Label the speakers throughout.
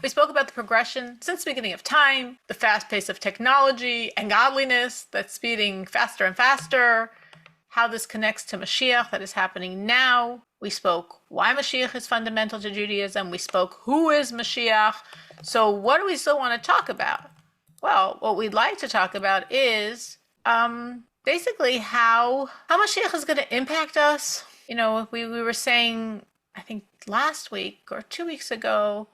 Speaker 1: We spoke about the progression since the beginning of time, the fast pace of technology and godliness that's speeding faster and faster, how this connects to Mashiach that is happening now. We spoke why Mashiach is fundamental to Judaism. We spoke who is Mashiach. So what do we still want to talk about? Well, what we'd like to talk about is basically how Mashiach is going to impact us. You know, we were saying, I think last week or 2 weeks ago,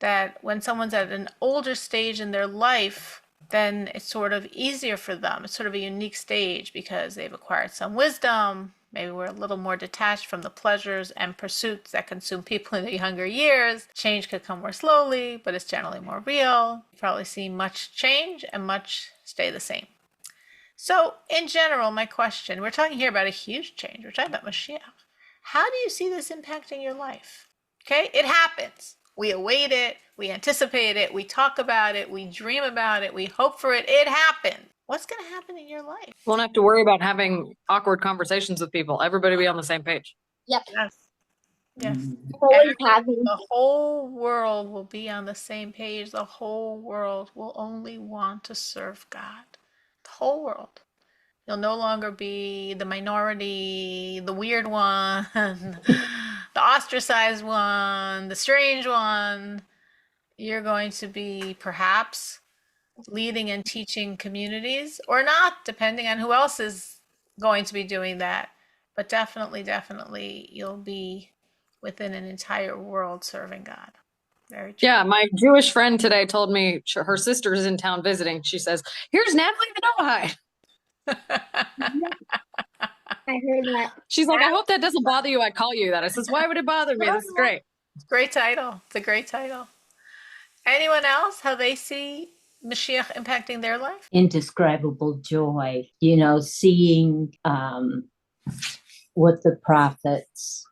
Speaker 1: that when someone's at an older stage in their life, then it's sort of easier for them. It's sort of a unique stage because they've acquired some wisdom. Maybe we're a little more detached from the pleasures and pursuits that consume people in their younger years. Change could come more slowly, but it's generally more real. You probably see much change and much stay the same. So in general, my question, we're talking here about a huge change. We're talking about Mashiach. How do you see this impacting your life? Okay, it happens. We await it, we anticipate it, we talk about it, we dream about it, we hope for it. It happened. What's going to happen in your life?
Speaker 2: Won't have to worry about having awkward conversations with people. Everybody be on the same page.
Speaker 3: Yep.
Speaker 1: Yes. Yes.
Speaker 3: The
Speaker 1: whole world will be on the same page. The whole world will only want to serve God. The whole world. You'll no longer be the minority, the weird one, the ostracized one, the strange one. You're going to be perhaps leading and teaching communities or not, depending on who else is going to be doing that. But definitely you'll be within an entire world serving God. Very true.
Speaker 2: Yeah, my Jewish friend today told me her sister's in town visiting. She says, "Here's Natalie the Noahide."
Speaker 3: I heard that.
Speaker 2: She's like, "I hope that doesn't bother you. I call you that." I says, "Why would it bother me? This is great."
Speaker 1: Great title. It's a great title. Anyone else, how they see Mashiach impacting their life?
Speaker 4: Indescribable joy, you know, seeing what the prophets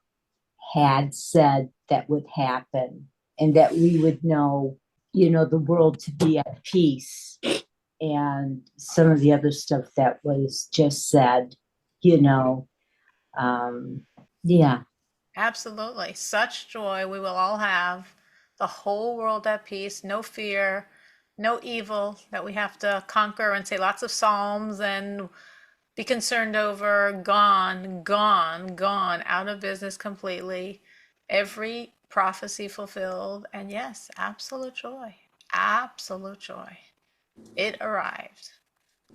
Speaker 4: had said that would happen and that we would know, you know, the world to be at peace. And some of the other stuff that was just said, you know, yeah.
Speaker 1: Absolutely. Such joy we will all have. The whole world at peace, no fear, no evil that we have to conquer and say lots of psalms and be concerned over. Gone, gone, gone, out of business completely. Every prophecy fulfilled. And yes, absolute joy. Absolute joy. It arrived.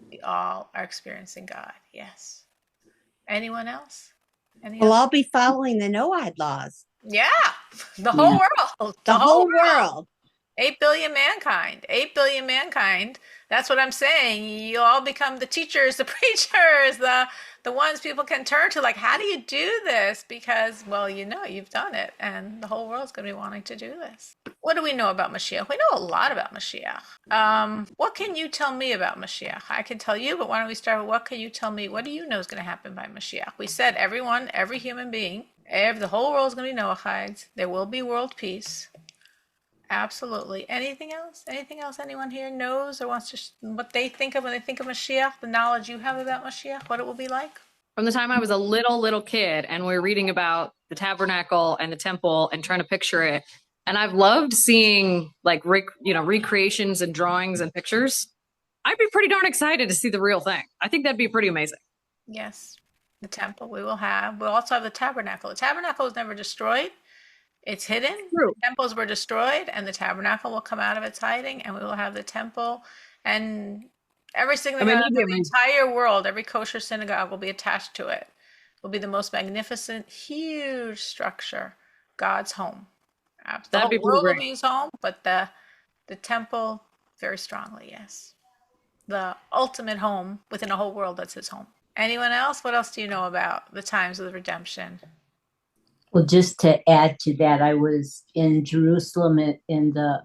Speaker 1: We all are experiencing God. Yes. Anyone else?
Speaker 5: Well, I'll be following the Noahide laws.
Speaker 1: Yeah. The whole world.
Speaker 5: The whole world.
Speaker 1: 8 billion mankind. 8 billion mankind. That's what I'm saying. You all become the teachers, the preachers, the ones people can turn to. Like, how do you do this? Because, well, you know, you've done it. And the whole world's going to be wanting to do this. What do we know about Mashiach? We know a lot about Mashiach. What can you tell me about Mashiach? I can tell you, but why don't we start with what can you tell me? What do you know is going to happen by Mashiach? We said everyone, every human being, the whole world is going to be Noahides. There will be world peace. Absolutely. Anything else? Anything else anyone here knows or wants to, what they think of when they think of Mashiach, the knowledge you have about Mashiach, what it will be like?
Speaker 2: From the time I was a little kid and we were reading about the tabernacle and the temple and trying to picture it. And I've loved seeing like, recreations and drawings and pictures. I'd be pretty darn excited to see the real thing. I think that'd be pretty amazing.
Speaker 1: Yes. The temple we'll also have the tabernacle. The tabernacle was never destroyed. It's hidden.
Speaker 2: True.
Speaker 1: The temples were destroyed and the tabernacle will come out of its hiding and we will have the temple and every synagogue in the entire world, every kosher synagogue will be attached to it. It will be the most magnificent, huge structure, God's home. The whole world will be his home, but the temple, very strongly, yes. The ultimate home within a whole world, that's his home. Anyone else? What else do you know about the times of the redemption?
Speaker 4: Well, just to add to that, I was in Jerusalem in the,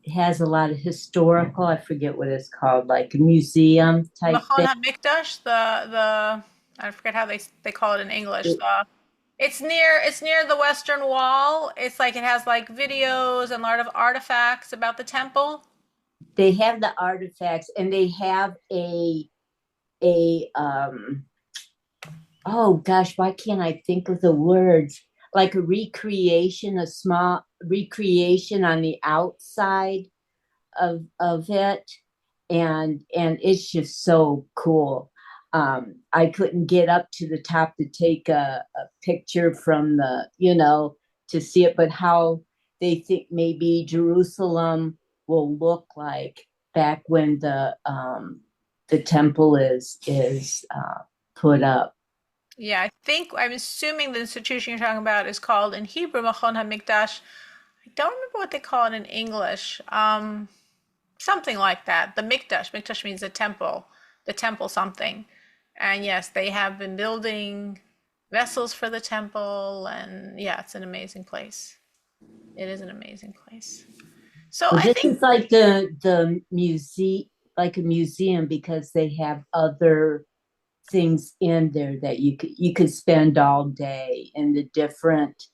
Speaker 4: it has a lot of historical, I forget what it's called, like a museum type thing.
Speaker 1: HaMikdash, I forget how they call it in English. It's near the Western Wall. It's like it has like videos and a lot of artifacts about the temple.
Speaker 4: They have the artifacts and they have oh gosh, why can't I think of the words? Like a recreation, a small, recreation on the outside of it, and it's just so cool. I couldn't get up to the top to take a picture from the, to see it, but how they think maybe Jerusalem will look like back when the temple is put up.
Speaker 1: Yeah, I'm assuming the institution you're talking about is called in Hebrew Machon HaMikdash. I don't remember what they call it in English. Something like that. The Mikdash. Mikdash means the temple something. And yes, they have been building vessels for the temple, and yeah, it's an amazing place. It is an amazing place. So
Speaker 4: Well,
Speaker 1: I
Speaker 4: this
Speaker 1: think
Speaker 4: is like the museum, like a museum, because they have other things in there that you could spend all day, and the different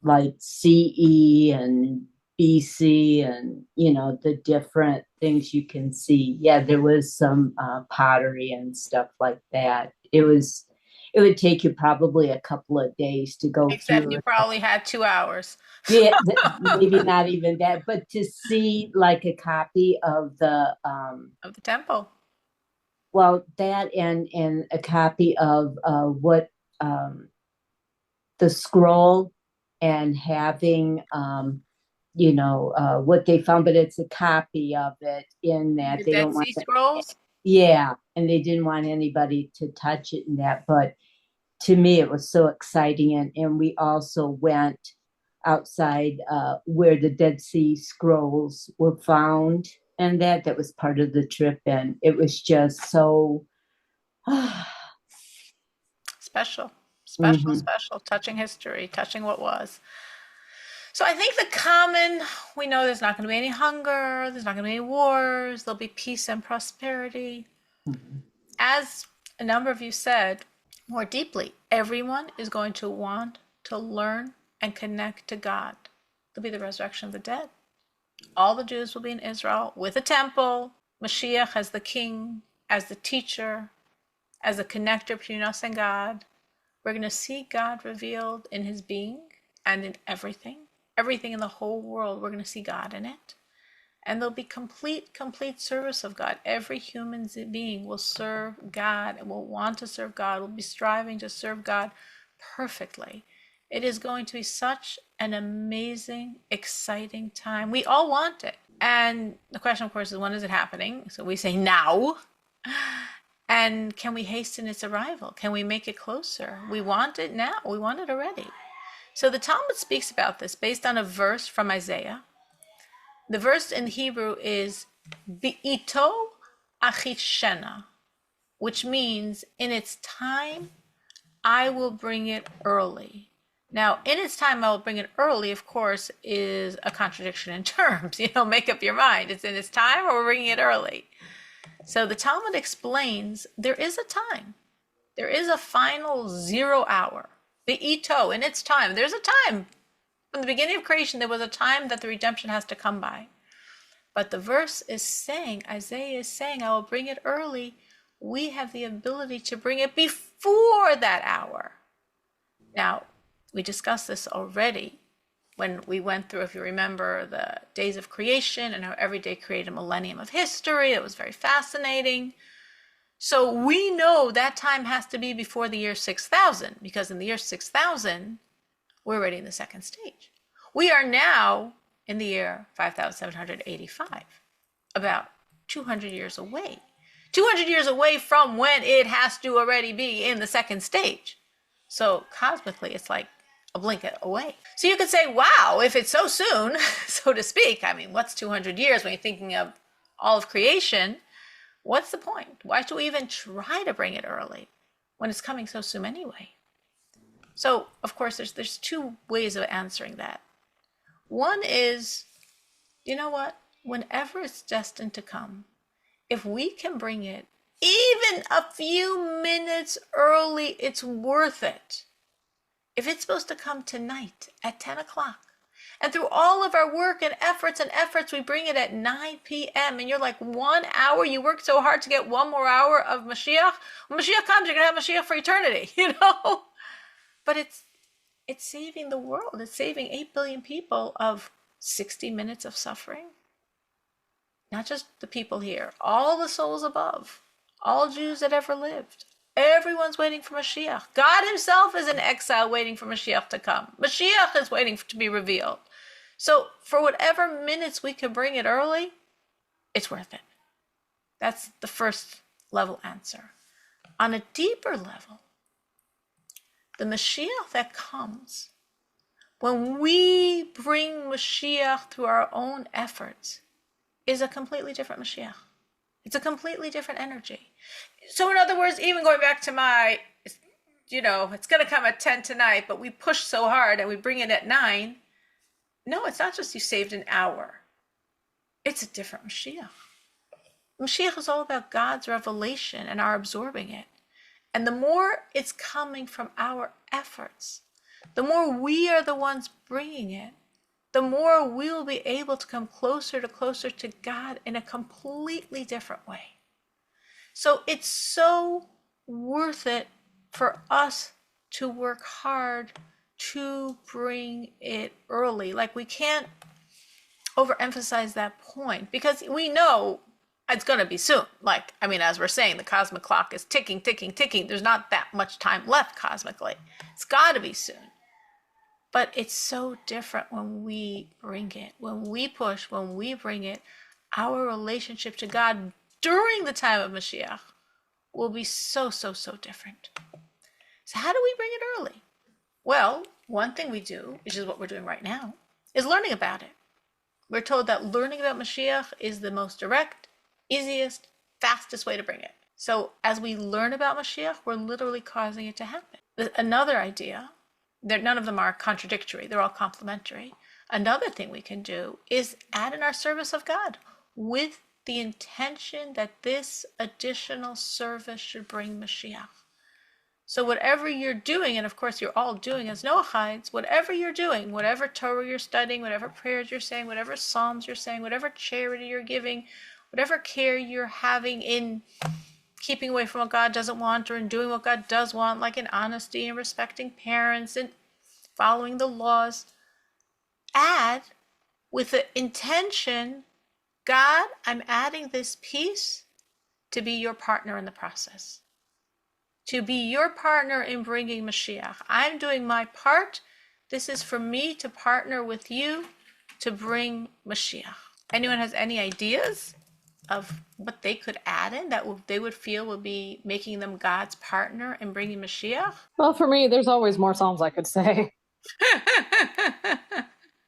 Speaker 4: like CE and BC, and the different things you can see. Yeah, there was some pottery and stuff like that. It would take you probably a couple of days to go
Speaker 1: except
Speaker 4: through
Speaker 1: you
Speaker 4: it.
Speaker 1: probably had 2 hours
Speaker 4: Yeah, maybe not even that, but to see like a copy of the
Speaker 1: of the temple.
Speaker 4: well, that and a copy of what um the scroll, and having what they found, but it's a copy of it in that
Speaker 1: The
Speaker 4: they
Speaker 1: Dead
Speaker 4: don't want
Speaker 1: Sea
Speaker 4: to,
Speaker 1: Scrolls.
Speaker 4: yeah, and they didn't want anybody to touch it in that. But to me it was so exciting, and we also went outside where the Dead Sea Scrolls were found, and that was part of the trip, and it was just so
Speaker 1: Special, special,
Speaker 4: mhm.
Speaker 1: special. Touching history, touching what was. So I think we know there's not going to be any hunger, there's not going to be any wars, there'll be peace and prosperity. As a number of you said, more deeply, everyone is going to want to learn and connect to God. There'll be the resurrection of the dead. All the Jews will be in Israel with a temple, Moshiach as the king, as the teacher, as a connector between us and God. We're going to see God revealed in his being and in everything. Everything in the whole world, we're going to see God in it. And there'll be complete service of God. Every human being will serve God and will want to serve God, will be striving to serve God perfectly. It is going to be such an amazing, exciting time. We all want it. And the question, of course, is when is it happening? So we say now. And can we hasten its arrival? Can we make it closer? We want it now. We want it already. So the Talmud speaks about this based on a verse from Isaiah. The verse in Hebrew is Bi'ito achishena, which means in its time I will bring it early. Now, in its time I will bring it early, of course, is a contradiction in terms. Make up your mind. It's in its time or we're bringing it early. So the Talmud explains there is a time. There is a final 0 hour. Bi'ito, in its time. There's a time. From the beginning of creation, there was a time that the redemption has to come by. But the verse is saying, Isaiah is saying, I will bring it early. We have the ability to bring it before that hour. Now, we discussed this already when we went through, if you remember, the days of creation and how every day created a millennium of history. It was very fascinating. So we know that time has to be before the year 6000, because in the year 6000, we're already in the second stage. We are now in the year 5785, about 200 years away. 200 years away from when it has to already be in the second stage. So cosmically, it's like a blink away. So you could say, wow, if it's so soon, so to speak, what's 200 years when you're thinking of all of creation? What's the point? Why should we even try to bring it early when it's coming so soon anyway? So, of course, there's two ways of answering that. One is, you know what? Whenever it's destined to come, if we can bring it even a few minutes early, it's worth it. If it's supposed to come tonight at 10 o'clock, and through all of our work and efforts, we bring it at 9 p.m. And you're like, 1 hour? You worked so hard to get 1 more hour of Mashiach? When Mashiach comes, you're going to have Mashiach for eternity, But It's saving the world. It's saving 8 billion people of 60 minutes of suffering. Not just the people here, all the souls above, all Jews that ever lived. Everyone's waiting for Mashiach. God himself is in exile waiting for Mashiach to come. Mashiach is waiting to be revealed. So for whatever minutes we can bring it early, it's worth it. That's the first level answer. On a deeper level, the Mashiach that comes, when we bring Mashiach through our own efforts, is a completely different Mashiach. It's a completely different energy. So in other words, even going back to my, it's going to come at 10 tonight, but we push so hard and we bring it at 9. No, it's not just you saved an hour. It's a different Mashiach. Mashiach is all about God's revelation and our absorbing it. And the more it's coming from our efforts, the more we are the ones bringing it, the more we will be able to come closer to God in a completely different way. So it's so worth it for us to work hard to bring it early. Like, we can't overemphasize that point, because we know it's going to be soon. Like, I mean, as we're saying, the cosmic clock is ticking. There's not that much time left cosmically. It's got to be soon. But it's so different when we bring it, when we push, when we bring it. Our relationship to God during the time of Mashiach will be so different. So how do we bring it early? Well, one thing we do, which is what we're doing right now, is learning about it. We're told that learning about Mashiach is the most direct, easiest, fastest way to bring it. So as we learn about Mashiach, we're literally causing it to happen. Another idea, none of them are contradictory, they're all complementary. Another thing we can do is add in our service of God with the intention that this additional service should bring Mashiach. So whatever you're doing, and of course you're all doing as Noahides, whatever you're doing, whatever Torah you're studying, whatever prayers you're saying, whatever psalms you're saying, whatever charity you're giving, whatever care you're having in keeping away from what God doesn't want or in doing what God does want, like in honesty and respecting parents and following the laws, add with the intention, God, I'm adding this piece to be your partner in the process. To be your partner in bringing Mashiach. I'm doing my part. This is for me to partner with you to bring Mashiach. Anyone has any ideas of what they could add in that they would feel would be making them God's partner in bringing Mashiach?
Speaker 2: Well, for me, there's always more Psalms I could say.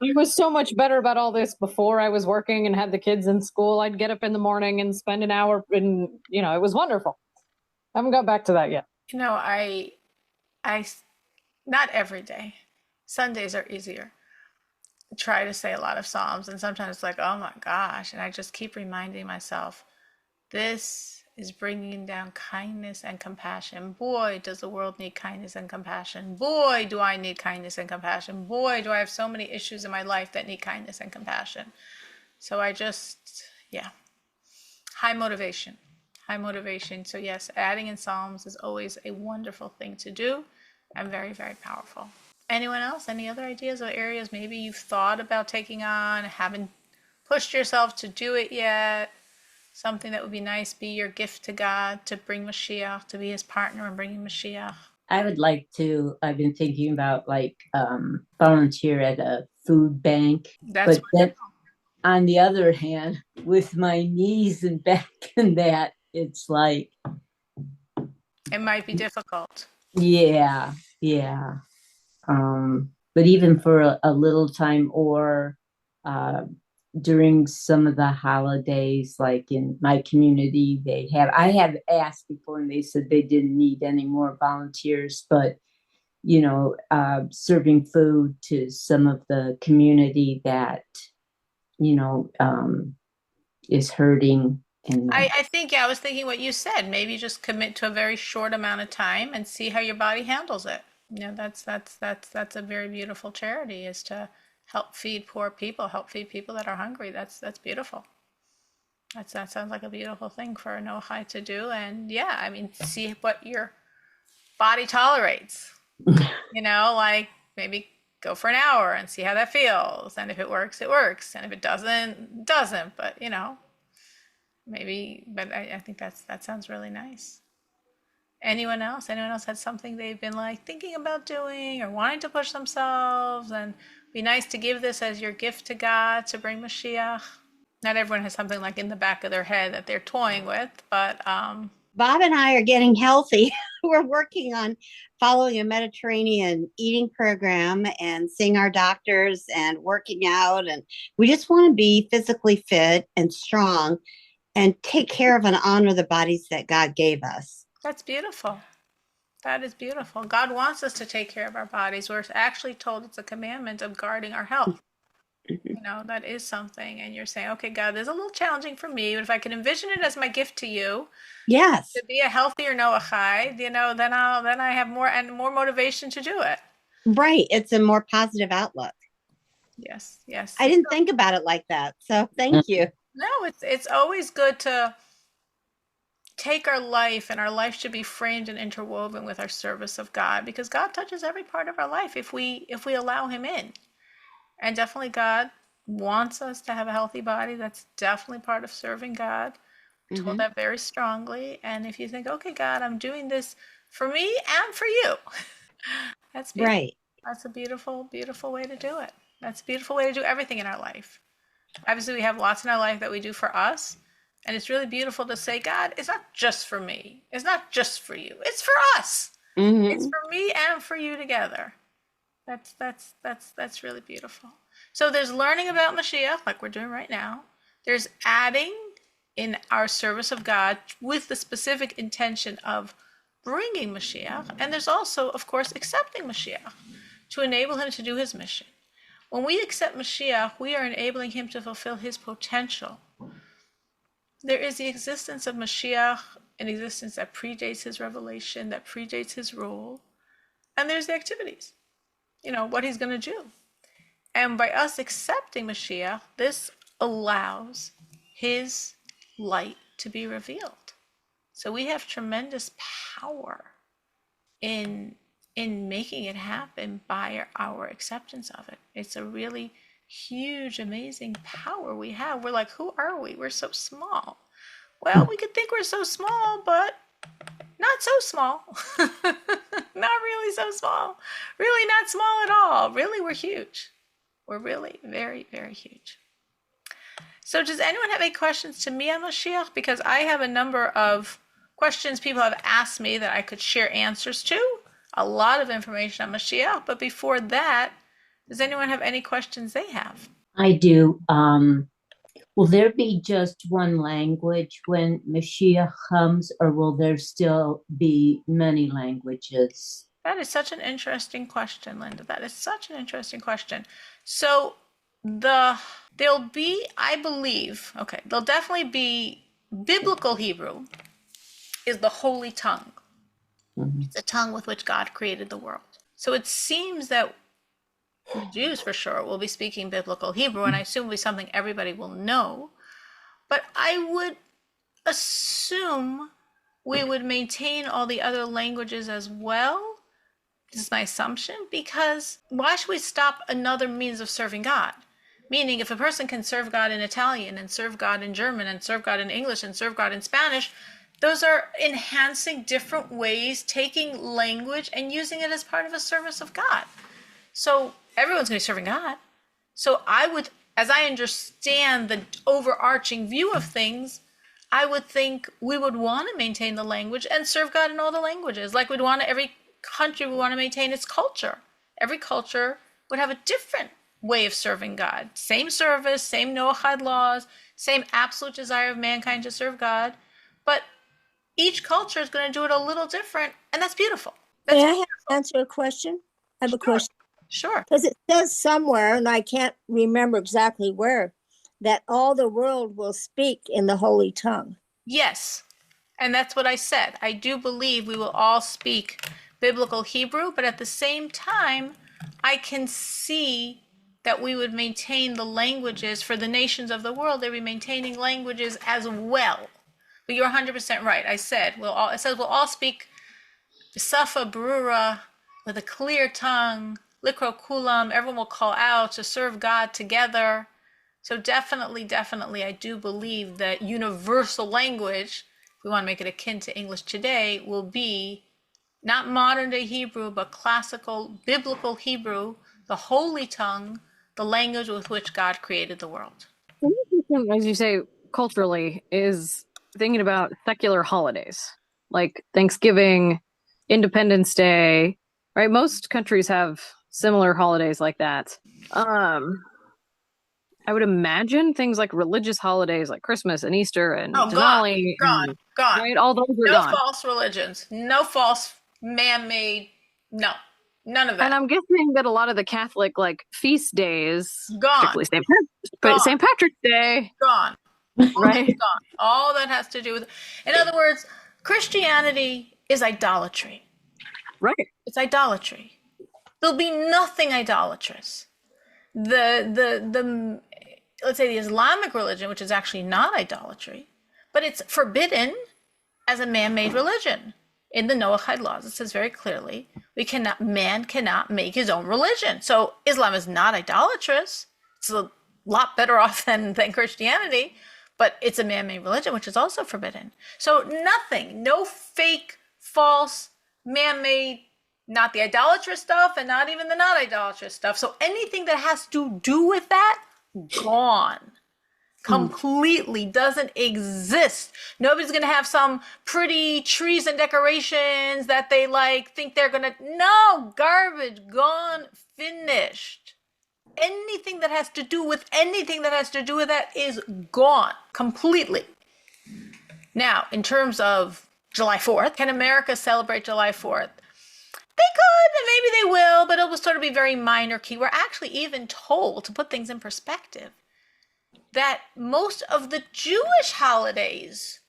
Speaker 2: I was so much better about all this before I was working and had the kids in school. I'd get up in the morning and spend an hour and, it was wonderful. I haven't got back to that yet.
Speaker 1: I not every day. Sundays are easier. I try to say a lot of Psalms, and sometimes it's like, oh my gosh, and I just keep reminding myself, this is bringing down kindness and compassion. Boy, does the world need kindness and compassion. Boy, do I need kindness and compassion. Boy, do I have so many issues in my life that need kindness and compassion. So I just, high motivation. So yes, adding in Psalms is always a wonderful thing to do and very, very powerful. Anyone else? Any other ideas or areas maybe you've thought about taking on, haven't pushed yourself to do it yet? Something that would be nice, be your gift to God, to bring Mashiach, to be his partner in bringing Mashiach?
Speaker 4: I would like to, I've been thinking about volunteer at a food bank.
Speaker 1: That's
Speaker 4: but then, on the other hand, with my knees and back and that, it's like,
Speaker 1: it might be difficult.
Speaker 4: Yeah. But even for a little time, or during some of the holidays, like in my community, I have asked before and they said they didn't need any more volunteers, but serving food to some of the community that, is hurting. And
Speaker 1: I think, I was thinking what you said. Maybe just commit to a very short amount of time and see how your body handles it. That's a very beautiful charity, is to help feed poor people, help feed people that are hungry. That's beautiful. That sounds like a beautiful thing for a Noahide to do. And see what your body tolerates. maybe go for an hour and see how that feels. And if it works, it works. And if it doesn't, it doesn't. But maybe. But I think that sounds really nice. Anyone else? Anyone else had something they've been like thinking about doing or wanting to push themselves? And be nice to give this as your gift to God to bring Mashiach. Not everyone has something like in the back of their head that they're toying with, but
Speaker 5: Bob and I are getting healthy. We're working on following a Mediterranean eating program and seeing our doctors and working out. And we just want to be physically fit and strong and take care of and honor the bodies that God gave us.
Speaker 1: That's beautiful. That is beautiful. God wants us to take care of our bodies. We're actually told it's a commandment of guarding our health. That is something. And you're saying, okay, God, this is a little challenging for me, but if I can envision it as my gift to you,
Speaker 5: Yes.
Speaker 1: to be a healthier Noahide, then I have more motivation to do it.
Speaker 5: Right. It's a more positive outlook.
Speaker 1: Yes.
Speaker 5: I didn't think about it like that. So thank you.
Speaker 1: No, it's always good to take our life, and our life should be framed and interwoven with our service of God, because God touches every part of our life if we allow him in. And definitely God wants us to have a healthy body. That's definitely part of serving God. We're told that very strongly. And if you think, okay, God, I'm doing this for me and for you. That's beautiful.
Speaker 5: Right.
Speaker 1: That's a beautiful, beautiful way to do it. That's a beautiful way to do everything in our life. Obviously, we have lots in our life that we do for us. And it's really beautiful to say, God, it's not just for me. It's not just for you. It's for us. It's for me and for you together. That's really beautiful. So there's learning about Mashiach, like we're doing right now. There's adding in our service of God with the specific intention of bringing Mashiach. And there's also, of course, accepting Mashiach to enable him to do his mission. When we accept Mashiach, we are enabling him to fulfill his potential. There is the existence of Mashiach, an existence that predates his revelation, that predates his rule. And there's the activities, what he's going to do. And by us accepting Mashiach, this allows his light to be revealed. So we have tremendous power in making it happen by our acceptance of it. It's a really huge, amazing power we have. We're like, who are we? We're so small. Well, we could think we're so small, but not so small. Not really so small. Really not small at all. Really, we're huge. We're really very, very huge. So does anyone have any questions to me on Moshiach? Because I have a number of questions people have asked me that I could share answers to. A lot of information on Moshiach. But before that, does anyone have any questions they have?
Speaker 4: I do. Will there be just one language when Mashiach comes, or will there still be many languages?
Speaker 1: That is such an interesting question, Linda. That is such an interesting question. So there'll be, I believe, there'll definitely be biblical Hebrew is the holy tongue. It's the tongue with which God created the world. So it seems that the Jews for sure will be speaking biblical Hebrew, and I assume it'll be something everybody will know. But I would assume we would maintain all the other languages as well. This is my assumption, because why should we stop another means of serving God? Meaning, if a person can serve God in Italian and serve God in German and serve God in English and serve God in Spanish, those are enhancing different ways, taking language and using it as part of a service of God. So everyone's going to be serving God. So I would, as I understand the overarching view of things, I would think we would want to maintain the language and serve God in all the languages. Like we'd want to, every country would want to maintain its culture. Every culture would have a different way of serving God. Same service, same Noahide laws, same absolute desire of mankind to serve God. But each culture is going to do it a little different, and that's beautiful. That's
Speaker 6: May I answer a question? I have a question.
Speaker 1: Sure.
Speaker 6: Because it says somewhere, and I can't remember exactly where, that all the world will speak in the holy tongue.
Speaker 1: Yes. And that's what I said. I do believe we will all speak biblical Hebrew, but at the same time, I can see that we would maintain the languages for the nations of the world. They'd be maintaining languages as well. But you're 100% right. I said we'll all speak Safa Brura with a clear tongue, likro kulam, everyone will call out to serve God together. So definitely, I do believe that universal language, if we want to make it akin to English today, will be not modern day Hebrew, but classical, biblical Hebrew, the holy tongue, the language with which God created the world.
Speaker 2: As you say, culturally, is thinking about secular holidays like Thanksgiving, Independence Day, right? Most countries have similar holidays like that. I would imagine things like religious holidays like Christmas and Easter and
Speaker 1: Oh,
Speaker 2: Diwali,
Speaker 1: gone.
Speaker 2: right? All those are
Speaker 1: No
Speaker 2: gone.
Speaker 1: false religions, no false man-made, no, none of that.
Speaker 2: And I'm guessing that a lot of the Catholic like feast days,
Speaker 1: Gone.
Speaker 2: particularly
Speaker 1: Gone.
Speaker 2: St. Patrick's Day,
Speaker 1: Gone.
Speaker 2: right?
Speaker 1: Gone. All that has to do with, in other words, Christianity is idolatry.
Speaker 2: Right.
Speaker 1: It's idolatry. There'll be nothing idolatrous. The let's say the Islamic religion, which is actually not idolatry, but it's forbidden as a man-made religion. In the Noahide laws, it says very clearly, man cannot make his own religion. So Islam is not idolatrous. It's a lot better off than Christianity, but it's a man-made religion, which is also forbidden. So nothing, no fake, false, man-made, not the idolatrous stuff and not even the not idolatrous stuff. So anything that has to do with that, gone. Completely doesn't exist. Nobody's going to have some pretty trees and decorations that they think they're going to, no, garbage, gone, finished. Anything that has to do with that is gone completely. Now, in terms of July 4th, can America celebrate July 4th? They could, and maybe they will, but it will sort of be very minor key. We're actually even told, to put things in perspective, that most of the Jewish holidays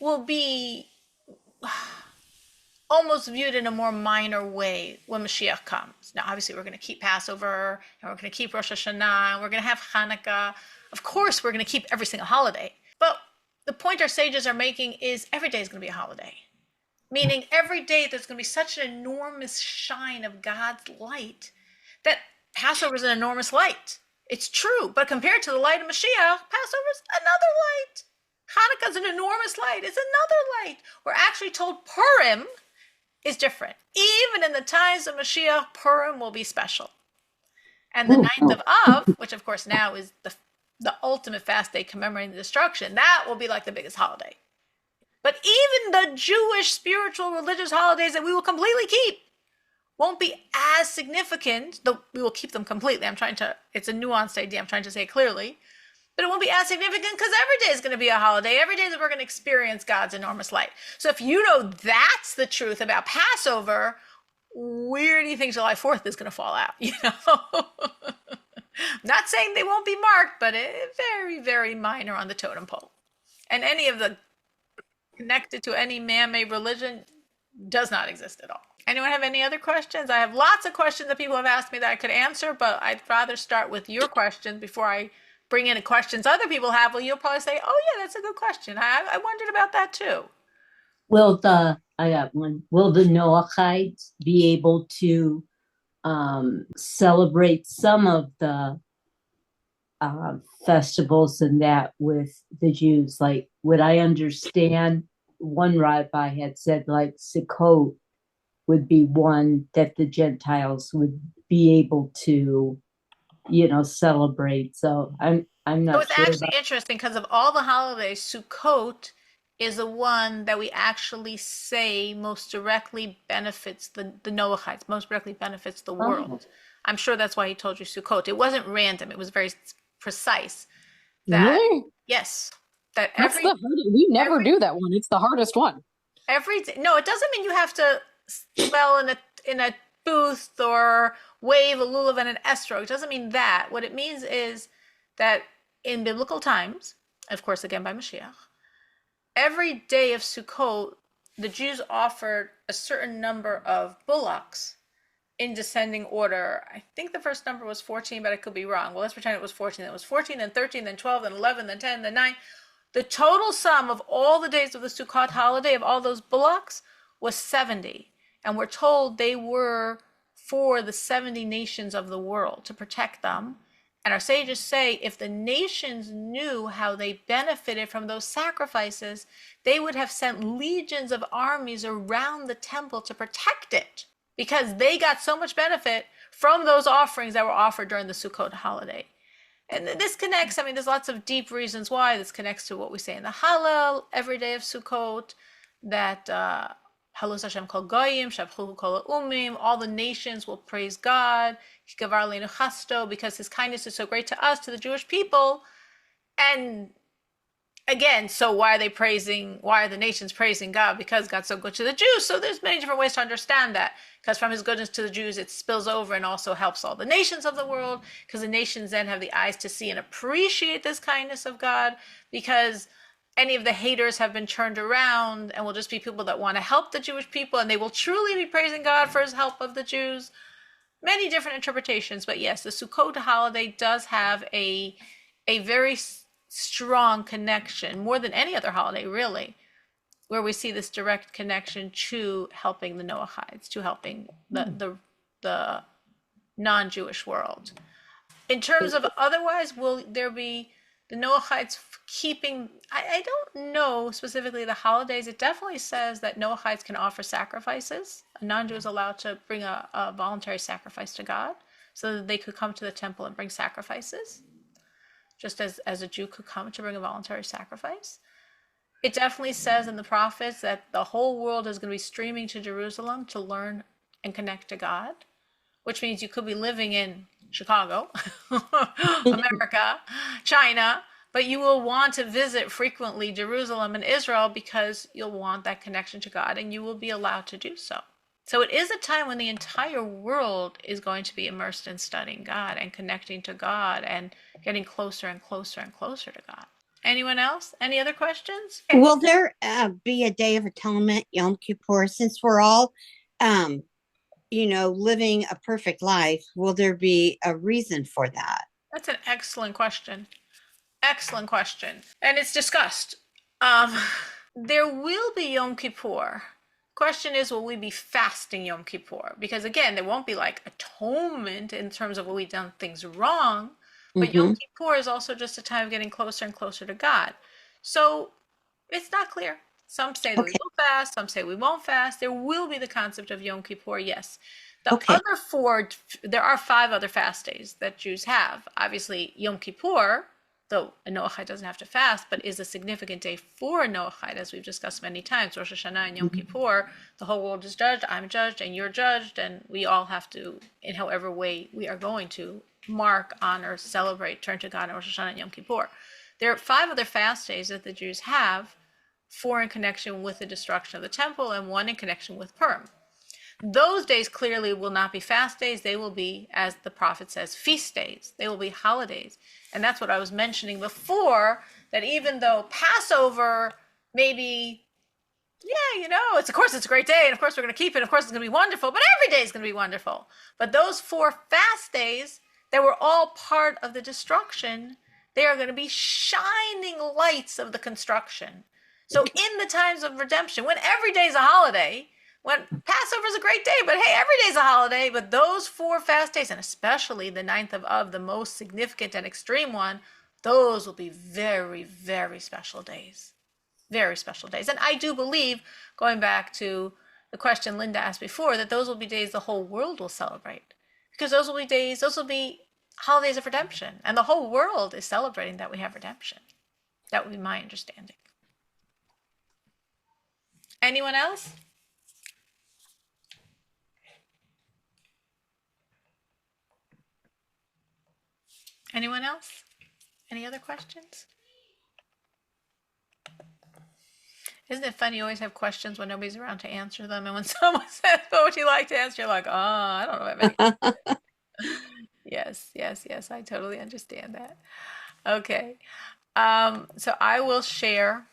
Speaker 1: will be almost viewed in a more minor way when Mashiach comes. Now, obviously, we're going to keep Passover, and we're going to keep Rosh Hashanah, and we're going to have Hanukkah. Of course, we're going to keep every single holiday. But the point our sages are making is every day is going to be a holiday. Meaning every day there's going to be such an enormous shine of God's light that Passover is an enormous light. It's true, but compared to the light of Mashiach, Passover is another light. Hanukkah is an enormous light. It's another light. We're actually told Purim is different. Even in the times of Mashiach, Purim will be special. And the 9th of Av, which of course now is the ultimate fast day commemorating the destruction, that will be like the biggest holiday. But even the Jewish spiritual religious holidays that we will completely keep won't be as significant, though we will keep them completely. It's a nuanced idea. I'm trying to say it clearly. But it won't be as significant because every day is going to be a holiday. Every day that we're going to experience God's enormous light. So if you know that's the truth about Passover, where do you think July 4th is going to fall out? Not saying they won't be marked, but very, very minor on the totem pole. And any of the connected to any man-made religion does not exist at all. Anyone have any other questions? I have lots of questions that people have asked me that I could answer, but I'd rather start with your questions before I bring in questions other people have. Well, you'll probably say, oh yeah, that's a good question. I wondered about that too.
Speaker 4: I got one. Will the Noahides be able to celebrate some of the festivals and that with the Jews? Like, would I understand? One rabbi had said like Sukkot would be one that the Gentiles would be able to, celebrate. So I'm not
Speaker 1: it's
Speaker 4: sure.
Speaker 1: Actually interesting because of all the holidays, Sukkot is the one that we actually say most directly benefits the Noahides, most directly benefits the world. I'm sure that's why he told you Sukkot. It wasn't random. It was very precise.
Speaker 2: Really?
Speaker 1: Yes.
Speaker 2: We never do that one. It's the hardest one.
Speaker 1: Every day. No, it doesn't mean you have to spell in a booth or wave a lulav and an esrog. It doesn't mean that. What it means is that in biblical times, of course, again by Moshiach, every day of Sukkot, the Jews offered a certain number of bullocks in descending order. I think the first number was 14, but I could be wrong. Well, let's pretend it was 14. It was 14, then 13, then 12, then 11, then 10, then 9. The total sum of all the days of the Sukkot holiday, of all those bullocks, was 70. And we're told they were for the 70 nations of the world to protect them. And our sages say if the nations knew how they benefited from those sacrifices, they would have sent legions of armies around the temple to protect it, because they got so much benefit from those offerings that were offered during the Sukkot holiday. And this connects, I mean, there's lots of deep reasons why this connects to what we say in the Hallel every day of Sukkot, that Halus Hashem kol goyim, shabchuhu kol umim, all the nations will praise God, hikavar leinu chasto, because his kindness is so great to us, to the Jewish people. And again, so why are the nations praising God? Because God's so good to the Jews. So there's many different ways to understand that, because from his goodness to the Jews, it spills over and also helps all the nations of the world, because the nations then have the eyes to see and appreciate this kindness of God, because any of the haters have been turned around and will just be people that want to help the Jewish people, and they will truly be praising God for his help of the Jews. Many different interpretations, but yes, the Sukkot holiday does have a very strong connection, more than any other holiday really, where we see this direct connection to helping the Noahides, to helping the non-Jewish world. In terms of otherwise, will there be the Noahides keeping, I don't know specifically the holidays. It definitely says that Noahides can offer sacrifices. A non-Jew is allowed to bring a voluntary sacrifice to God, so that they could come to the temple and bring sacrifices, just as a Jew could come to bring a voluntary sacrifice. It definitely says in the prophets that the whole world is going to be streaming to Jerusalem to learn and connect to God, which means you could be living in Chicago, America, China, but you will want to visit frequently Jerusalem and Israel, because you'll want that connection to God, and you will be allowed to do so. So it is a time when the entire world is going to be immersed in studying God and connecting to God and getting closer and closer and closer to God. Anyone else? Any other questions?
Speaker 5: Will there be a Day of Atonement, Yom Kippur, since we're all, living a perfect life? Will there be a reason for that?
Speaker 1: That's an excellent question. Excellent question. And it's discussed. There will be Yom Kippur. Question is, will we be fasting Yom Kippur? Because again, there won't be like atonement in terms of will we done things wrong, but Yom Kippur is also just a time of getting closer and closer to God. So it's not clear. Some say that we will fast, some say we won't fast. There will be the concept of Yom Kippur, yes. The other four, there are 5 other fast days that Jews have. Obviously, Yom Kippur, though a Noahide doesn't have to fast, but is a significant day for a Noahide, as we've discussed many times. Rosh Hashanah and Yom Kippur, the whole world is judged, I'm judged, and you're judged, and we all have to, in however way we are going to, mark, honor, celebrate, turn to God on Rosh Hashanah and Yom Kippur. There are 5 other fast days that the Jews have, 4 in connection with the destruction of the temple and 1 in connection with Purim. Those days clearly will not be fast days. They will be, as the prophet says, feast days. They will be holidays. And that's what I was mentioning before, that even though Passover maybe, of course it's a great day, and of course we're going to keep it, of course it's going to be wonderful, but every day is going to be wonderful. But those 4 fast days that were all part of the destruction, they are going to be shining lights of the construction. So in the times of redemption, when every day is a holiday, when Passover is a great day, but hey, every day is a holiday, but those 4 fast days, and especially the 9th of Av, the most significant and extreme one, those will be very, very special days. Very special days. And I do believe, going back to the question Linda asked before, that those will be days the whole world will celebrate. Because those will be holidays of redemption. And the whole world is celebrating that we have redemption. That would be my understanding. Anyone else? Anyone else? Any other questions? Isn't it funny you always have questions when nobody's around to answer them, and when someone says, what would you like to answer, you're like, I don't know if I have any. Yes, I totally understand that. Okay. So I will share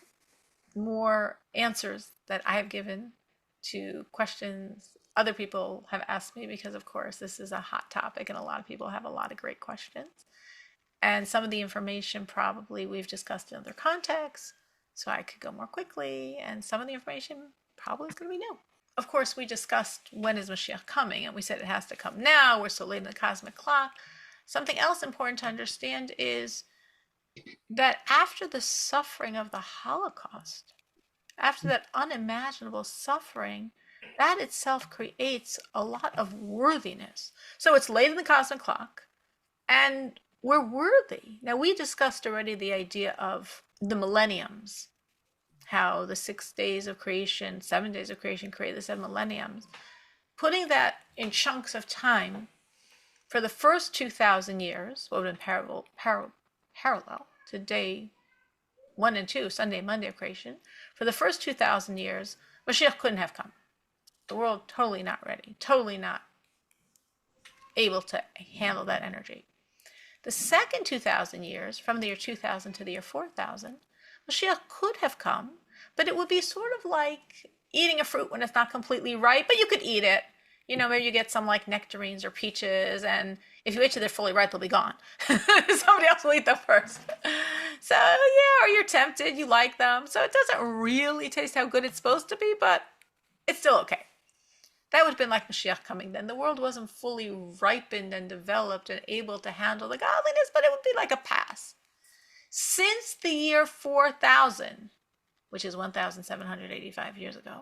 Speaker 1: more answers that I have given to questions other people have asked me, because of course this is a hot topic and a lot of people have a lot of great questions. And some of the information probably we've discussed in other contexts, so I could go more quickly, and some of the information probably is going to be new. of course, we discussed when is Mashiach coming, and we said it has to come now. We're so late in the cosmic clock. Something else important to understand is that after the suffering of the Holocaust, after that unimaginable suffering, that itself creates a lot of worthiness. So it's late in the cosmic clock, and we're worthy. Now, we discussed already the idea of the millenniums, how the 6 days of creation, 7 days of creation create the 7 millenniums. Putting that in chunks of time, for the first 2,000 years, what would have been parallel to day 1 and 2, Sunday and Monday of creation, for the first 2,000 years, Mashiach couldn't have come. The world totally not ready, totally not able to handle that energy. The second 2,000 years, from the year 2000 to the year 4000, Mashiach could have come, but it would be sort of like eating a fruit when it's not completely ripe, but you could eat it. You know, maybe you get some like nectarines or peaches, and if you wait till they're fully ripe, they'll be gone. Somebody else will eat them first. So yeah, or you're tempted, you like them. So it doesn't really taste how good it's supposed to be, but it's still okay. That would have been like Mashiach coming then. The world wasn't fully ripened and developed and able to handle the godliness, but it would be like a pass. Since the year 4000, which is 1,785 years ago,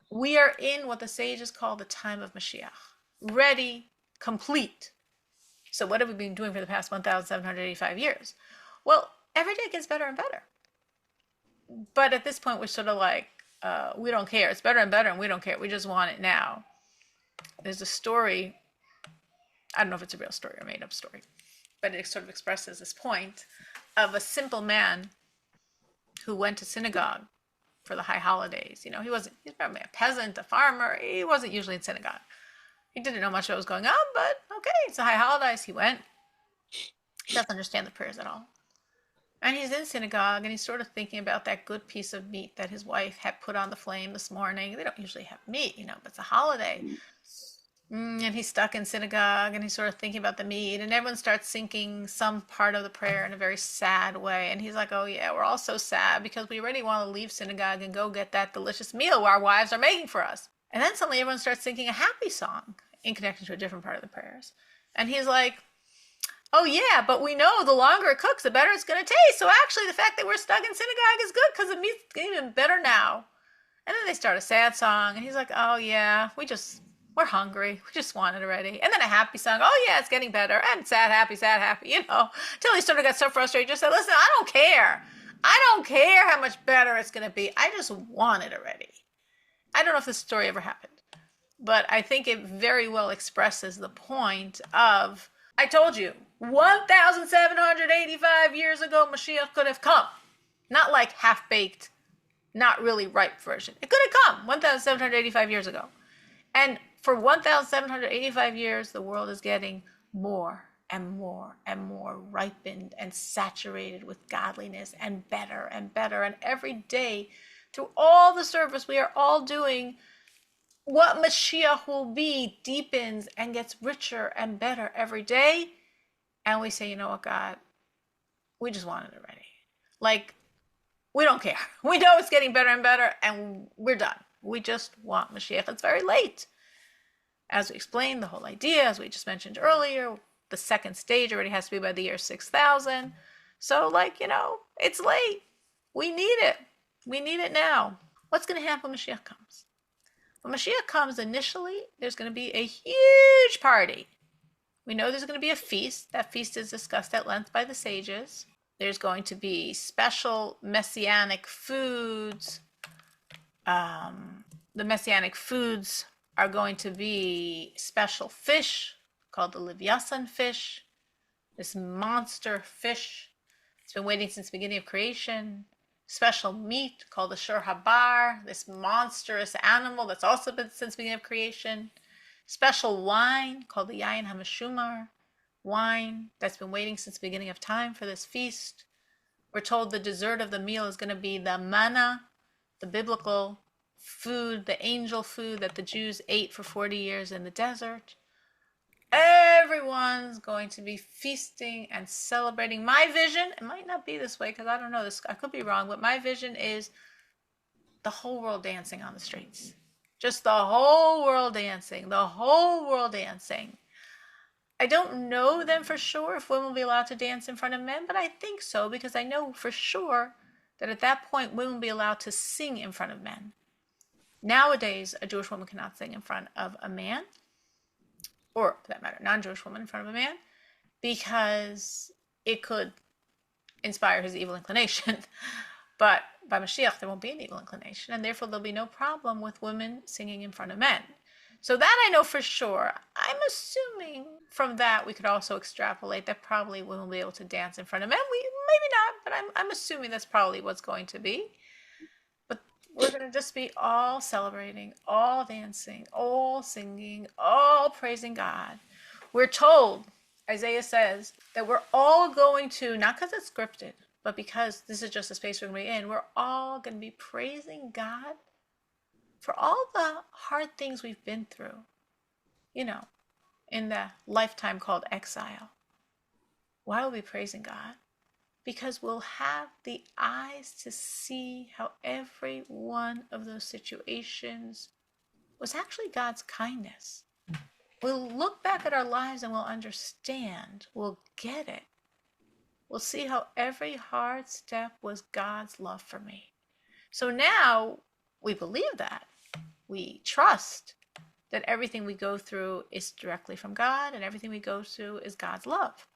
Speaker 1: we are in what the sages call the time of Mashiach. Ready, complete. So what have we been doing for the past 1,785 years? Well, every day gets better and better. But at this point, we're sort of like, we don't care. It's better and better, and we don't care. We just want it now. There's a story, I don't know if it's a real story or a made-up story, but it sort of expresses this point of a simple man who went to synagogue for the high holidays. You know, he's probably a peasant, a farmer. He wasn't usually in synagogue. He didn't know much of what was going on, but okay, it's the high holidays. He went. He doesn't understand the prayers at all. And he's in synagogue, and he's sort of thinking about that good piece of meat that his wife had put on the flame this morning. They don't usually have meat, you know, but it's a holiday. And he's stuck in synagogue, and he's sort of thinking about the meat, and everyone starts singing some part of the prayer in a very sad way. And he's like, oh yeah, we're all so sad because we already want to leave synagogue and go get that delicious meal our wives are making for us. And then suddenly everyone starts singing a happy song in connection to a different part of the prayers. And he's like, oh yeah, but we know the longer it cooks, the better it's going to taste. So actually the fact that we're stuck in synagogue is good because the meat's even better now. And then they start a sad song, and he's like, oh yeah, we're hungry. We just want it already. And then a happy song. Oh yeah, it's getting better. And sad, happy, you know, until he sort of got so frustrated, he just said, listen, I don't care. I don't care how much better it's going to be. I just want it already. I don't know if this story ever happened, but I think it very well expresses the point of, I told you, 1,785 years ago, Mashiach could have come. Not like half-baked, not really ripe version. It could have come 1,785 years ago. And for 1,785 years, the world is getting more and more and more ripened and saturated with godliness and better and better. And every day, through all the service we are all doing, what Mashiach will be deepens and gets richer and better every day. And we say, you know what, God, we just want it already. Like, we don't care. We know it's getting better and better, and we're done. We just want Mashiach. It's very late. As we explained, the whole idea, as we just mentioned earlier, the second stage already has to be by the year 6,000. So, like, you know, it's late. We need it. We need it now. What's going to happen when Mashiach comes? When Mashiach comes, initially, there's going to be a huge party. We know there's going to be a feast. That feast is discussed at length by the sages. There's going to be special messianic foods. The messianic foods are going to be special fish called the Livyasan fish. This monster fish. It's been waiting since the beginning of creation. Special meat called the Shur Habar, this monstrous animal that's also been since the beginning of creation. Special wine called the Yayin HaMeshumar, wine that's been waiting since the beginning of time for this feast. We're told the dessert of the meal is going to be the manna, the biblical food, the angel food that the Jews ate for 40 years in the desert. Everyone's going to be feasting and celebrating. My vision, it might not be this way because I don't know this, I could be wrong, but my vision is the whole world dancing on the streets. Just the whole world dancing, the whole world dancing. I don't know then for sure if women will be allowed to dance in front of men, but I think so because I know for sure that at that point women will be allowed to sing in front of men. Nowadays, a Jewish woman cannot sing in front of a man, or for that matter, non-Jewish woman in front of a man, because it could inspire his evil inclination. But by Mashiach, there won't be an evil inclination, and therefore there'll be no problem with women singing in front of men. So that I know for sure. I'm assuming from that we could also extrapolate that probably women will be able to dance in front of men. Maybe not, but I'm assuming that's probably what's going to be. But we're going to just be all celebrating, all dancing, all singing, all praising God. We're told, Isaiah says, that we're all going to, not because it's scripted, but because this is just a space we're going to be in, we're all going to be praising God for all the hard things we've been through, in the lifetime called exile. Why are we praising God? Because we'll have the eyes to see how every one of those situations was actually God's kindness. We'll look back at our lives and we'll understand, we'll get it. We'll see how every hard step was God's love for me. So now we believe that. We trust that everything we go through is directly from God and everything we go through is God's love.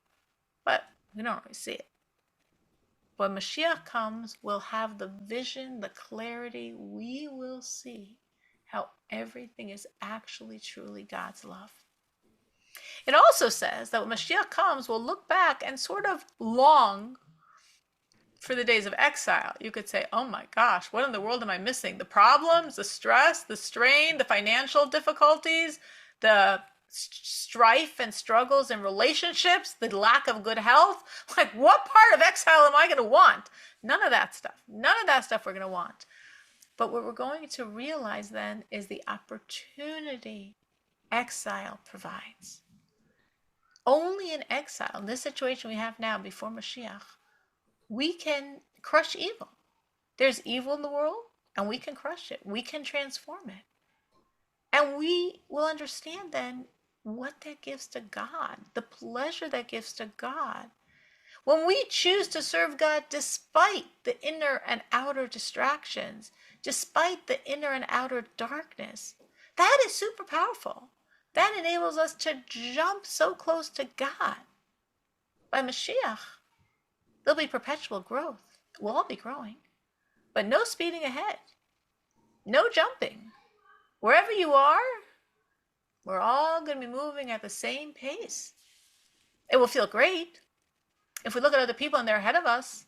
Speaker 1: But we don't always see it. When Mashiach comes, we'll have the vision, the clarity. We will see how everything is actually truly God's love. It also says that when Mashiach comes, we'll look back and sort of long for the days of exile. You could say, oh my gosh, what in the world am I missing? The problems, the stress, the strain, the financial difficulties, the strife and struggles in relationships, the lack of good health. Like, what part of exile am I going to want? None of that stuff. None of that stuff we're going to want. But what we're going to realize then is the opportunity exile provides. Only in exile, in this situation we have now before Mashiach, we can crush evil. There's evil in the world, and we can crush it. We can transform it. And we will understand then what that gives to God, the pleasure that gives to God. When we choose to serve God despite the inner and outer distractions, despite the inner and outer darkness, that is super powerful. That enables us to jump so close to God. By Mashiach, there'll be perpetual growth. We'll all be growing, but no speeding ahead, no jumping. Wherever you are, we're all going to be moving at the same pace. It will feel great. If we look at other people and they're ahead of us,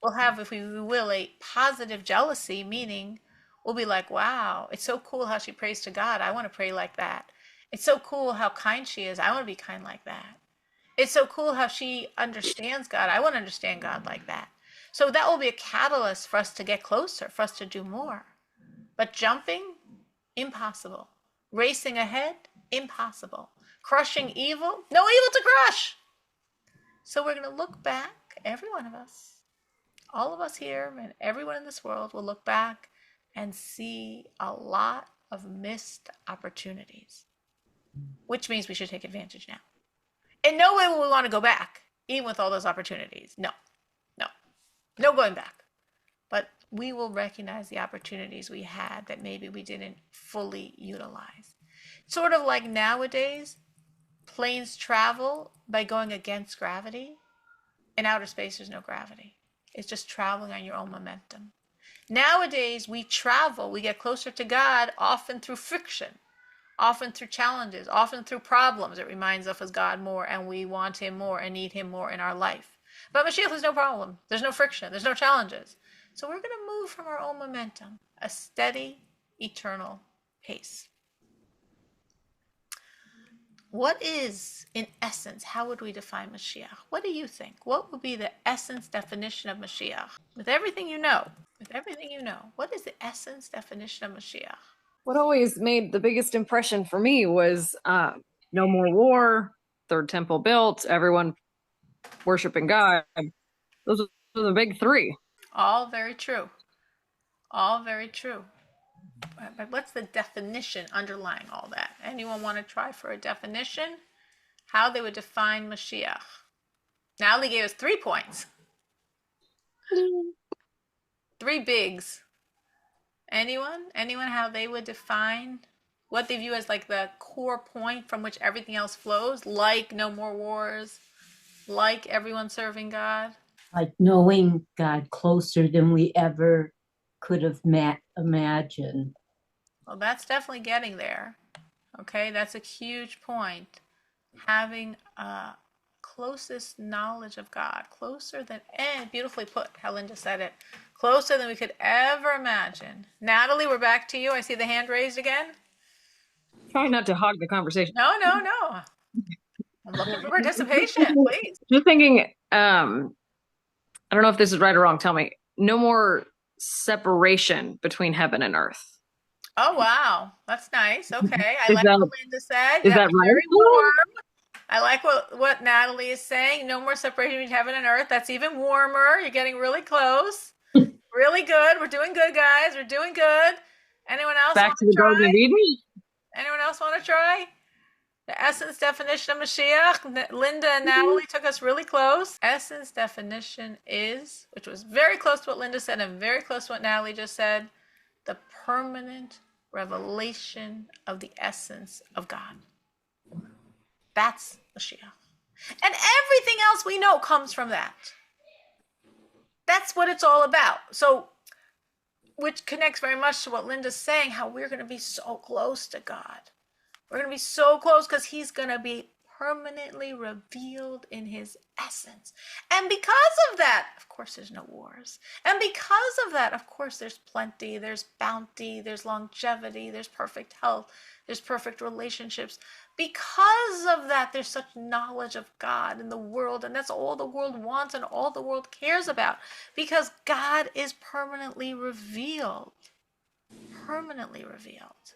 Speaker 1: we'll have, if we will, a positive jealousy, meaning we'll be like, wow, it's so cool how she prays to God. I want to pray like that. It's so cool how kind she is. I want to be kind like that. It's so cool how she understands God. I want to understand God like that. So that will be a catalyst for us to get closer, for us to do more. But jumping, impossible. Racing ahead, impossible. Crushing evil, no evil to crush. So we're going to look back, every one of us, all of us here and everyone in this world will look back and see a lot of missed opportunities, which means we should take advantage now. In no way will we want to go back, even with all those opportunities. No going back. But we will recognize the opportunities we had that maybe we didn't fully utilize. Sort of like nowadays, planes travel by going against gravity. In outer space, there's no gravity. It's just traveling on your own momentum. Nowadays, we travel, we get closer to God, often through friction, often through challenges, often through problems. It reminds us of God more, and we want Him more and need Him more in our life. But Mashiach, there's no problem. There's no friction. There's no challenges. So we're going to move from our own momentum, a steady, eternal pace. What is, in essence, how would we define Mashiach? What do you think? What would be the essence definition of Mashiach? With everything you know, what is the essence definition of Mashiach?
Speaker 2: What always made the biggest impression for me was no more war, third temple built, everyone worshiping God. Those are the big three.
Speaker 1: All very true. All very true. But what's the definition underlying all that? Anyone want to try for a definition? How they would define Mashiach? Natalie gave us 3 points. 3 bigs. Anyone? Anyone how they would define what they view as like the core point from which everything else flows? Like no more wars, like everyone serving God.
Speaker 4: Like knowing God closer than we ever could have imagined.
Speaker 1: Well, that's definitely getting there. Okay, that's a huge point. Having a closest knowledge of God, closer than, and beautifully put, how Linda said it, closer than we could ever imagine. Natalie, we're back to you. I see the hand raised again.
Speaker 2: Try not to hog the conversation.
Speaker 1: No. I'm looking for participation, please.
Speaker 2: Just thinking, I don't know if this is right or wrong. Tell me. No more separation between heaven and earth.
Speaker 1: Oh, wow. That's nice. Okay. I
Speaker 2: Is
Speaker 1: like
Speaker 2: that-
Speaker 1: what Linda said.
Speaker 2: is that right?
Speaker 1: Very warm. I like what Natalie is saying. No more separation between heaven and earth. That's even warmer. You're getting really close. Really good. We're doing good, guys. We're doing good. Anyone else
Speaker 2: Back
Speaker 1: want
Speaker 2: to the Garden of Eden?
Speaker 1: Anyone else want to try? The essence definition of Mashiach. Linda and Natalie took us really close. Essence definition is, which was very close to what Linda said and very close to what Natalie just said, the permanent revelation of the essence of God. That's Mashiach. And everything else we know comes from that. That's what it's all about. So, which connects very much to what Linda's saying, how we're going to be so close to God. We're going to be so close because he's going to be permanently revealed in his essence. And because of that, of course, there's no wars. And because of that, of course, there's plenty, there's bounty, there's longevity, there's perfect health, there's perfect relationships. Because of that, there's such knowledge of God in the world, and that's all the world wants and all the world cares about, because God is permanently revealed. Permanently revealed.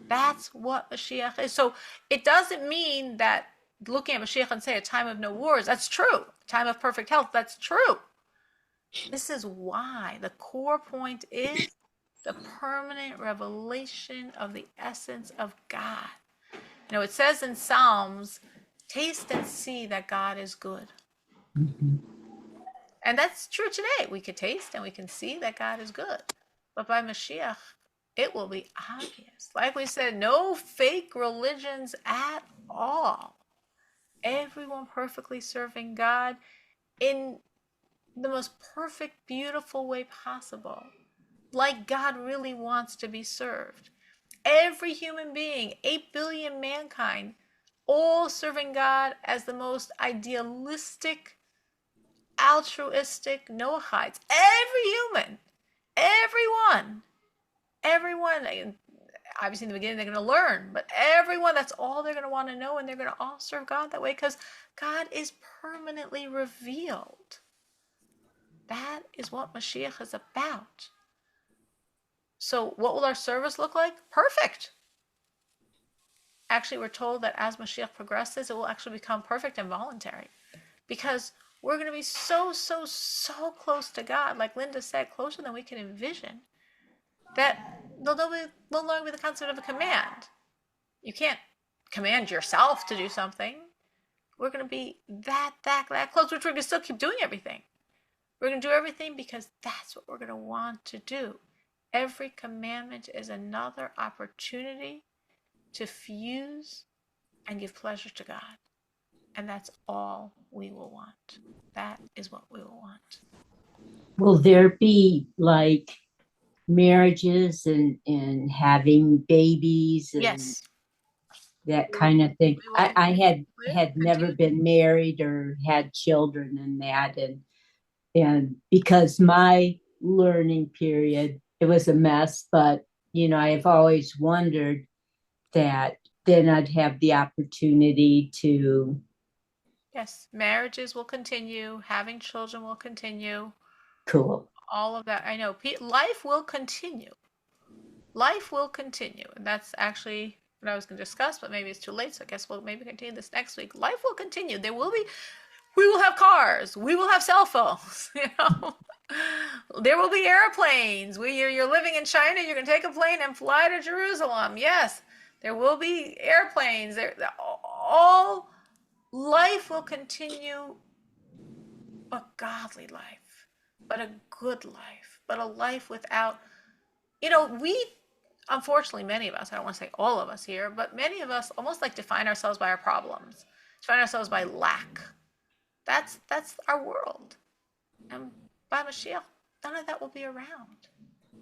Speaker 1: That's what Mashiach is. So it doesn't mean that looking at Mashiach and say a time of no wars, that's true. A time of perfect health, that's true. This is why the core point is the permanent revelation of the essence of God. You know, it says in Psalms, taste and see that God is good.
Speaker 4: Mm-hmm.
Speaker 1: And that's true today. We can taste and we can see that God is good. But by Mashiach, it will be obvious. Like we said, no fake religions at all. Everyone perfectly serving God in the most perfect, beautiful way possible. Like God really wants to be served. Every human being, 8 billion mankind, all serving God as the most idealistic, altruistic Noahides. Every human, everyone, obviously in the beginning they're going to learn, but everyone, that's all they're going to want to know, and they're going to all serve God that way because God is permanently revealed. That is what Mashiach is about. So what will our service look like? Perfect. Actually, we're told that as Mashiach progresses, it will actually become perfect and voluntary, because we're going to be so close to God, like Linda said, closer than we can envision, that there'll no longer be the concept of a command. You can't command yourself to do something. We're going to be that close, which we're going to still keep doing everything. We're going to do everything because that's what we're going to want to do. Every commandment is another opportunity to fuse and give pleasure to God. And that's all we will want. That is what we will want.
Speaker 4: Will there be like marriages and having babies and
Speaker 1: Yes.
Speaker 4: that kind of thing? I had never
Speaker 1: Continue.
Speaker 4: been married or had children and that, and because my learning period, it was a mess, but I've always wondered that then I'd have the opportunity to.
Speaker 1: Yes, marriages will continue, having children will continue,
Speaker 4: Cool.
Speaker 1: all of that. I know life will continue. Life will continue. And that's actually what I was going to discuss, but maybe it's too late, so I guess we'll maybe continue this next week. Life will continue. We will have cars, we will have cell phones, There will be airplanes. You're living in China, you can take a plane and fly to Jerusalem. Yes, there will be airplanes. All life will continue, a godly life, but a good life, but a life without, we, unfortunately, many of us, I don't want to say all of us here, but many of us almost like define ourselves by our problems, define ourselves by lack. That's our world. And by Mashiach, none of that will be around.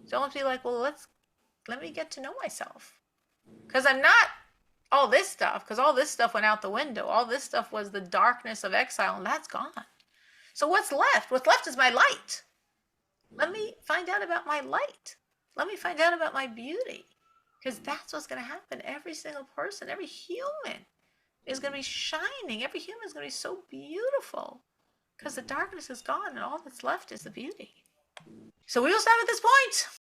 Speaker 1: So I want to be like, well, let me get to know myself. Because I'm not all this stuff, because all this stuff went out the window. All this stuff was the darkness of exile, and that's gone. So what's left? What's left is my light. Let me find out about my light. Let me find out about my beauty. Because that's what's going to happen. Every single person, every human is going to be shining. Every human is going to be so beautiful. Because the darkness is gone, and all that's left is the beauty. So we will stop at this point.